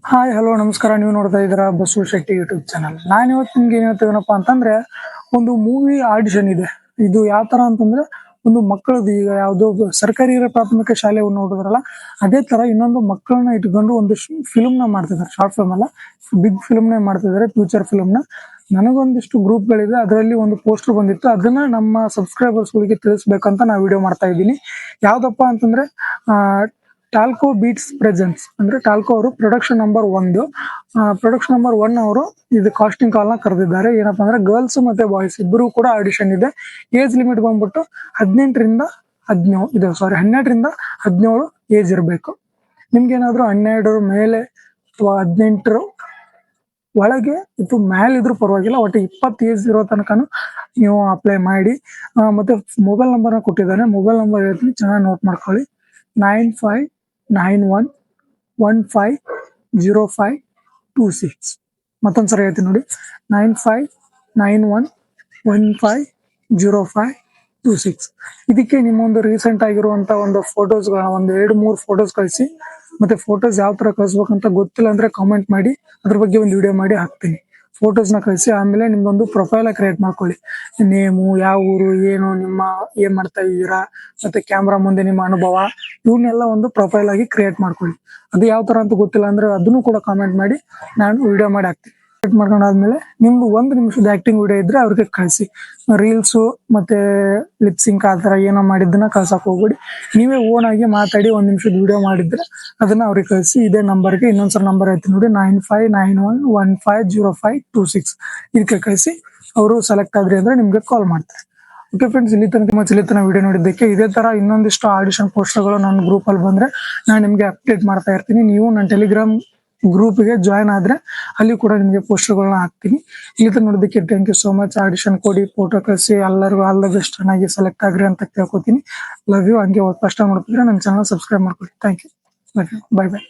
Hi hello ನಮಸ್ಕಾರ. ನೀವು ನೋಡ್ತಾ ಇದ್ದೀರಾ ಬಸು ಶೆಟ್ಟಿ ಯೂಟ್ಯೂಬ್ ಚಾನಲ್. ನಾನು ಇವತ್ತು ನಿಮ್ಗೆ ಏನ್ ಹೇಳ್ತೇನಪ್ಪ ಅಂತಂದ್ರೆ, ಒಂದು ಮೂವಿ ಆಡಿಷನ್ ಇದೆ. ಇದು ಯಾವ ತರ ಅಂತಂದ್ರೆ, ಒಂದು ಮಕ್ಕಳದ್ದು ಈಗ ಯಾವ್ದೋ ಸರ್ಕಾರಿ ಪ್ರಾಥಮಿಕ ಶಾಲೆ ನೋಡಿದ್ರಲ್ಲ, ಅದೇ ತರ ಇನ್ನೊಂದು ಮಕ್ಕಳನ್ನ ಇಟ್ಕೊಂಡು ಒಂದು ಫಿಲ್ಮ್ ನ ಮಾಡ್ತಿದ್ದಾರೆ. ಶಾರ್ಟ್ ಫಿಲ್ಮ್ ಅಲ್ಲ, ಬಿಗ್ ಫಿಲ್ಮ್ ನ ಮಾಡ್ತಿದ್ದಾರೆ, ಫ್ಯೂಚರ್ ಫಿಲ್ಮ್ ನ. ನನಗೊಂದಿಷ್ಟು ಗ್ರೂಪ್ ಗಳಿದೆ, ಅದರಲ್ಲಿ ಒಂದು ಪೋಸ್ಟರ್ ಬಂದಿತ್ತು. ಅದನ್ನ ನಮ್ಮ ಸಬ್ಸ್ಕ್ರೈಬರ್ಸ್ ಗಳಿಗೆ ತಿಳಿಸ್ಬೇಕಂತ ನಾ ವಿಡಿಯೋ ಮಾಡ್ತಾ ಇದ್ದೀನಿ. ಯಾವ್ದಪ್ಪ ಅಂತಂದ್ರೆ ಟಾಲ್ಕೋ ಬೀಟ್ಸ್ ಪ್ರೆಸೆನ್ಸ್ ಅಂದ್ರೆ ಟಾಲ್ಕೋ ಅವರು ಪ್ರೊಡಕ್ಷನ್ ನಂಬರ್ 1 ಅವರು ಇದು ಕಾಸ್ಟಿಂಗ್ ಕಾಲ್ ನ ಕರೆದಿದ್ದಾರೆ. ಏನಪ್ಪಾ ಅಂದ್ರೆ ಗರ್ಲ್ಸ್ ಮತ್ತೆ ಬಾಯ್ಸ್ ಇಬ್ಬರು ಕೂಡ ಆಡಿಷನ್ ಇದೆ. ಏಜ್ ಲಿಮಿಟ್ ಬಂದ್ಬಿಟ್ಟು 12ರಿಂದ 17 ಏಜ್ ಇರಬೇಕು. ನಿಮ್ಗೆ ಏನಾದ್ರು 12 ಮೇಲೆ ಅಥವಾ 18 ಒಳಗೆ ಇದು ಮೇಲಿದ್ರು ಪರವಾಗಿಲ್ಲ, ಒಟ್ಟು 20 ಏಜ್ ಇರೋ ತನಕನು ನೀವು ಅಪ್ಲೈ ಮಾಡಿ. ಮತ್ತೆ ಮೊಬೈಲ್ ನಂಬರ್ ನ ಕೊಟ್ಟಿದ್ದಾನೆ. ಮೊಬೈಲ್ ನಂಬರ್ ಹೇಳ್ತೀನಿ, ಚೆನ್ನಾಗಿ ನೋಟ್ ಮಾಡ್ಕೊಳ್ಳಿ. 9591150526. ಮತ್ತೊಂದ್ಸರಿ ಹೇಳ್ತೀನಿ ನೋಡಿ, 9591150526. ಇದಕ್ಕೆ ನಿಮ್ಮೊಂದು ರೀಸೆಂಟ್ ಆಗಿರುವಂತ ಒಂದು ಫೋಟೋಸ್, ಒಂದು 2-3 ಫೋಟೋಸ್ ಕಳಿಸಿ. ಮತ್ತೆ ಫೋಟೋಸ್ ಯಾವ ತರ ಕಳಿಸ್ಬೇಕಂತ ಗೊತ್ತಿಲ್ಲ ಅಂದ್ರೆ ಕಾಮೆಂಟ್ ಮಾಡಿ, ಅದ್ರ ಬಗ್ಗೆ ಒಂದು ವಿಡಿಯೋ ಮಾಡಿ ಹಾಕ್ತೀನಿ. ಫೋಟೋಸ್ ನ ಕಳಿಸಿ. ಆಮೇಲೆ ನಿಮ್ದೊಂದು ಪ್ರೊಫೈಲ್ ಕ್ರಿಯೇಟ್ ಮಾಡ್ಕೊಳ್ಳಿ. ನೇಮು, ಯಾವ ಊರು, ಏನು, ಏನ್ ಮಾಡ್ತಾ ಇದ್ದೀರಾ, ಮತ್ತೆ ಕ್ಯಾಮ್ರಾ ಮುಂದೆ ನಿಮ್ಮ ಅನುಭವ, ಇವನ್ನೆಲ್ಲ ಒಂದು ಪ್ರೊಫೈಲ್ ಆಗಿ ಕ್ರಿಯೇಟ್ ಮಾಡ್ಕೊಳ್ಳಿ. ಅದು ಯಾವ ತರ ಅಂತ ಗೊತ್ತಿಲ್ಲ ಅಂದ್ರೆ ಅದನ್ನು ಕೂಡ ಕಾಮೆಂಟ್ ಮಾಡಿ, ನಾನು ವಿಡಿಯೋ ಮಾಡಿ ಹಾಕ್ತೀನಿ. ಕ್ರಿಯೇಟ್ ಮಾಡ್ಕೊಂಡಾದ್ಮೇಲೆ ನಿಮ್ದು 1 ನಿಮಿಷದ ಆಕ್ಟಿಂಗ್ ವಿಡಿಯೋ ಇದ್ರೆ ಅವ್ರಿಗೆ ಕಳಿಸಿ. ರೀಲ್ಸು ಮತ್ತೆ ಲಿಪ್ಸಿಂಕ್ ಆ ತರ ಏನೋ ಮಾಡಿದ್ದನ್ನ ಕಳ್ಸಕ್ ಹೋಗ್ಬೇಡಿ. ನೀವೇ ಓನ್ ಆಗಿ ಮಾತಾಡಿ 1 ನಿಮಿಷದ ವಿಡಿಯೋ ಮಾಡಿದ್ರೆ ಅದನ್ನ ಅವ್ರಿಗೆ ಕಳಿಸಿ. ಇದೇ ನಂಬರ್ಗೆ ಇನ್ನೊಂದ್ಸಲ ನಂಬರ್ ಐತಿ ನೋಡಿ, 9591150526. ಇದಕ್ಕೆ ಕಳಿಸಿ. ಅವರು ಸೆಲೆಕ್ಟ್ ಆದ್ರಿ ಅಂದ್ರೆ ನಿಮ್ಗೆ ಕಾಲ್ ಮಾಡ್ತಾರೆ. ಓಕೆ ಫ್ರೆಂಡ್ಸ್, ಇಲ್ಲಿ ತನಕ ವಿಡಿಯೋ ನೋಡಿದ್ದಕ್ಕೆ. ಇದೇ ತರ ಇನ್ನೊಂದಿಷ್ಟು ಆಡಿಷನ್ ಪೋಸ್ಟರ್ಗಳು ನನ್ನ ಗ್ರೂಪ್ ಅಲ್ಲಿ ಬಂದ್ರೆ ನಾನು ನಿಮ್ಗೆ ಅಪ್ಡೇಟ್ ಮಾಡ್ತಾ ಇರ್ತೀನಿ. ನೀವು ನನ್ನ ಟೆಲಿಗ್ರಾಮ್ ಗ್ರೂಪ್ಗೆ ಜಾಯ್ನ್ ಆದ್ರೆ ಅಲ್ಲಿ ಕೂಡ ನಿಮ್ಗೆ ಪೋಸ್ಟರ್ಗಳನ್ನ ಹಾಕ್ತೀನಿ. ಇಲ್ಲಿ ತನಕ ನೋಡಿದ್ದಕ್ಕೆ thank you so much. Audition ಕೊಡಿ, ಫೋಟೋ ಕಳಿಸಿ. ಎಲ್ಲರಿಗೂ ಆಲ್ ದ ಬೆಸ್ಟ್, ಚೆನ್ನಾಗಿ ಸೆಲೆಕ್ಟ್ ಆಗ್ರಿ ಅಂತ ಕೇಳ್ಕೊತೀನಿ. Love you. ಹಂಗೆ ಫಸ್ಟ್ ಟೈಮ್ ನೋಡ್ತಿದ್ರೆ ನನ್ನ ಚಾನಲ್ ಸಬ್ಸ್ಕ್ರೈಬ್ ಮಾಡ್ಕೊಳ್ಳಿ. Thank you. Bye by.